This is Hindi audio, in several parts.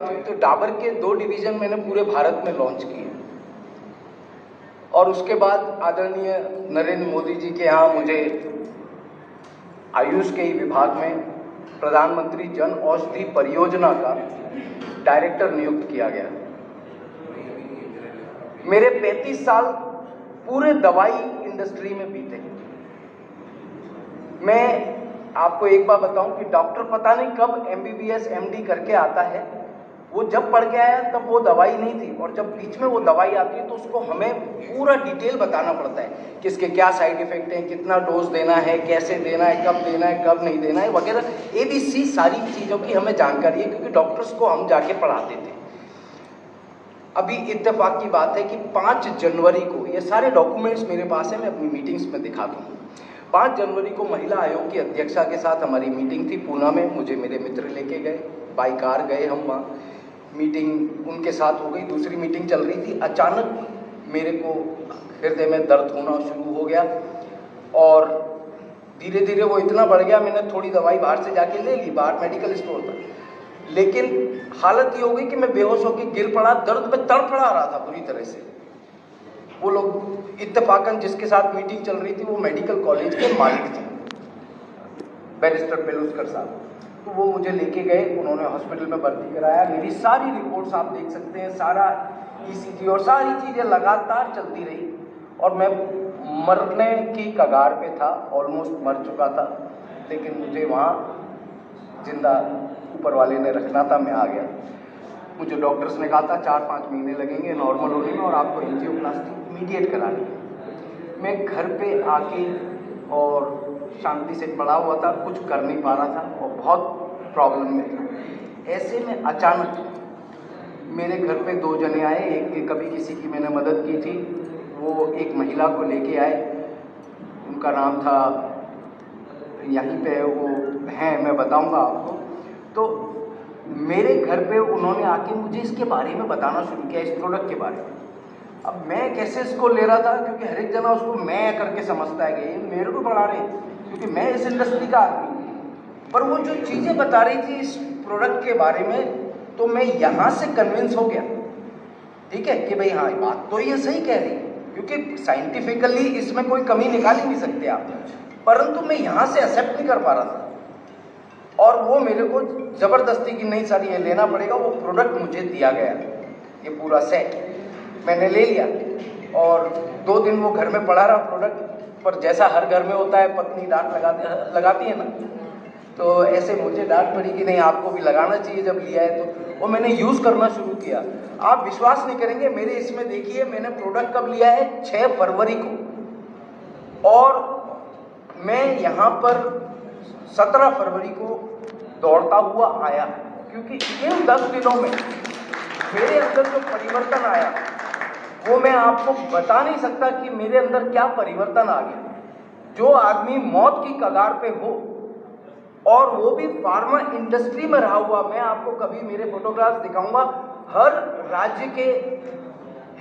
तो डाबर के 2 डिवीज़न मैंने पूरे भारत में लॉन्च किए और उसके बाद आदरणीय नरेंद्र मोदी जी के यहाँ मुझे आयुष के ही विभाग में प्रधानमंत्री जन औषधि परियोजना का डायरेक्टर नियुक्त किया गया। मेरे 35 साल पूरे दवाई इंडस्ट्री में बीते। मैं आपको एक बात बताऊं कि डॉक्टर पता नहीं कब MBBS MD करके आता है, वो जब पढ़ के आया तब वो दवाई नहीं थी, और जब बीच में वो दवाई आती है तो उसको हमें पूरा डिटेल बताना पड़ता है कि इसके क्या साइड इफेक्ट हैं, कितना डोज देना है, कैसे देना है, कब नहीं देना है वगैरह ABC सारी चीज़ों की हमें जानकारी है, क्योंकि डॉक्टर्स को हम जाके पढ़ाते थे। अभी इत्तेफाक की बात है कि 5 जनवरी को ये सारे डॉक्यूमेंट्स मेरे पास है, मैं अपनी मीटिंग्स में दिखाता हूँ। 5 जनवरी को महिला आयोग की अध्यक्षा के साथ हमारी मीटिंग थी पूना में। मुझे मेरे मित्र लेके गए, बाई कार गए हम वहाँ, मीटिंग उनके साथ हो गई। दूसरी मीटिंग चल रही थी, अचानक मेरे को हृदय में दर्द होना शुरू हो गया और धीरे धीरे वो इतना बढ़ गया, मैंने थोड़ी दवाई बाहर से जाके ले ली, बाहर मेडिकल स्टोर था, लेकिन हालत ये हो गई कि मैं बेहोश होकर गिर पड़ा, दर्द में तड़फड़ा रहा था पूरी तरह से। वो लोग इत्तेफाकन जिसके साथ मीटिंग चल रही थी वो मेडिकल कॉलेज के मालिक थे, बैरिस्टर पेलुस्कर साहब। तो वो मुझे लेके गए, उन्होंने हॉस्पिटल में भर्ती कराया। मेरी सारी रिपोर्ट्स आप देख सकते हैं, सारा ECG और सारी चीज़ें लगातार चलती रही और मैं मरने की कगार पे था, ऑलमोस्ट मर चुका था, लेकिन मुझे वहाँ जिंदा ऊपर वाले ने रखना था, मैं आ गया। मुझे डॉक्टर्स ने कहा था 4-5 महीने लगेंगे नॉर्मल होने में और आपको एंजियोप्लास्टी इमीडिएट करानी है। मैं घर पे आके और शांति से पड़ा हुआ था, कुछ कर नहीं पा रहा था और बहुत प्रॉब्लम में था। ऐसे में अचानक मेरे घर पे 2 जने आए, एक कभी किसी की मैंने मदद की थी, वो एक महिला को लेके आए, उनका नाम था, यहीं पे वो हैं, मैं बताऊंगा आपको। तो मेरे घर पे उन्होंने आके मुझे इसके बारे में बताना शुरू किया, इस प्रोडक्ट के बारे में। अब मैं कैसे इसको ले रहा था, क्योंकि हर एक जना उसको मैं करके समझता है कि ये मेरे को पढ़ा रहे हैं, क्योंकि मैं इस इंडस्ट्री का आदमी। पर वो जो चीज़ें बता रही थी इस प्रोडक्ट के बारे में, तो मैं यहाँ से कन्विंस हो गया, ठीक है, कि भाई हाँ बात तो ये सही कह रही है, क्योंकि साइंटिफिकली इसमें कोई कमी निकाल ही नहीं सकते आप, परंतु मैं यहाँ से एक्सेप्ट नहीं कर पा रहा था। और वो मेरे को ज़बरदस्ती की नहीं सर ये लेना पड़ेगा, वो प्रोडक्ट मुझे दिया गया, ये पूरा सेट मैंने ले लिया और 2 दिन वो घर में पड़ा रहा प्रोडक्ट। पर जैसा हर घर में होता है, पत्नी डांट लगाती है ना, तो ऐसे मुझे डांट पड़ी कि नहीं आपको भी लगाना चाहिए जब लिया है तो। वो मैंने यूज़ करना शुरू किया। आप विश्वास नहीं करेंगे, मेरे इसमें देखिए मैंने प्रोडक्ट कब लिया है, 6 फरवरी को, और मैं यहाँ पर 17 फरवरी को दौड़ता हुआ आया, क्योंकि इन 10 दिनों में मेरे अंदर जो परिवर्तन आया वो मैं आपको बता नहीं सकता कि मेरे अंदर क्या परिवर्तन आ गया। जो आदमी मौत की कगार पे हो और वो भी फार्मा इंडस्ट्री में रहा हुआ, मैं आपको कभी मेरे फोटोग्राफ्स दिखाऊंगा, हर राज्य के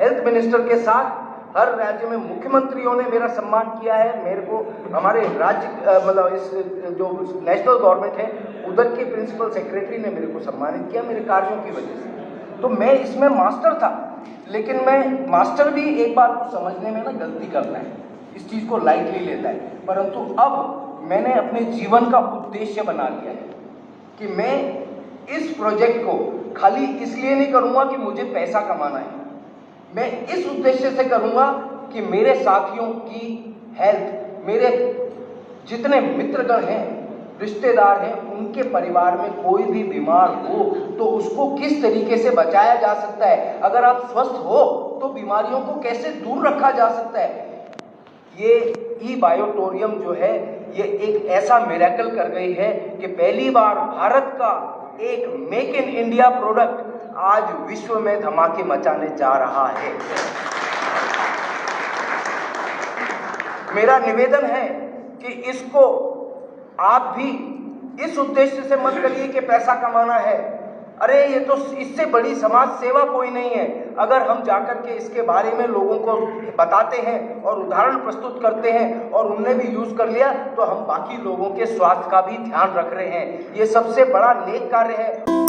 हेल्थ मिनिस्टर के साथ हर राज्य में मुख्यमंत्रियों ने मेरा सम्मान किया है। मेरे को हमारे राज्य मतलब इस जो नेशनल गवर्नमेंट है उधर के प्रिंसिपल सेक्रेटरी ने मेरे को सम्मानित किया मेरे कार्यों की वजह से। तो मैं इसमें मास्टर था, लेकिन मैं मास्टर भी एक बार को समझने में ना गलती करता है, इस चीज़ को लाइटली लेता है, परंतु अब मैंने अपने जीवन का उद्देश्य बना लिया है कि मैं इस प्रोजेक्ट को खाली इसलिए नहीं करूँगा कि मुझे पैसा कमाना है, मैं इस उद्देश्य से करूँगा कि मेरे साथियों की हेल्थ, मेरे जितने मित्रगण हैं, रिश्तेदार हैं, उनके परिवार में कोई भी बीमार हो तो उसको किस तरीके से बचाया जा सकता है, अगर आप स्वस्थ हो तो बीमारियों को कैसे दूर रखा जा सकता है। ये ई-बायोटोरियम जो है ये एक ऐसा मिरेकल कर गई है कि पहली बार भारत का एक मेक इन इंडिया प्रोडक्ट आज विश्व में धमाके मचाने जा रहा है। मेरा निवेदन है कि इसको आप भी इस उद्देश्य से मत करिए कि पैसा कमाना है। अरे ये तो इससे बड़ी समाज सेवा कोई नहीं है। अगर हम जाकर के इसके बारे में लोगों को बताते हैं और उदाहरण प्रस्तुत करते हैं और उनने भी यूज कर लिया तो हम बाकी लोगों के स्वास्थ्य का भी ध्यान रख रहे हैं। ये सबसे बड़ा नेक कार्य है।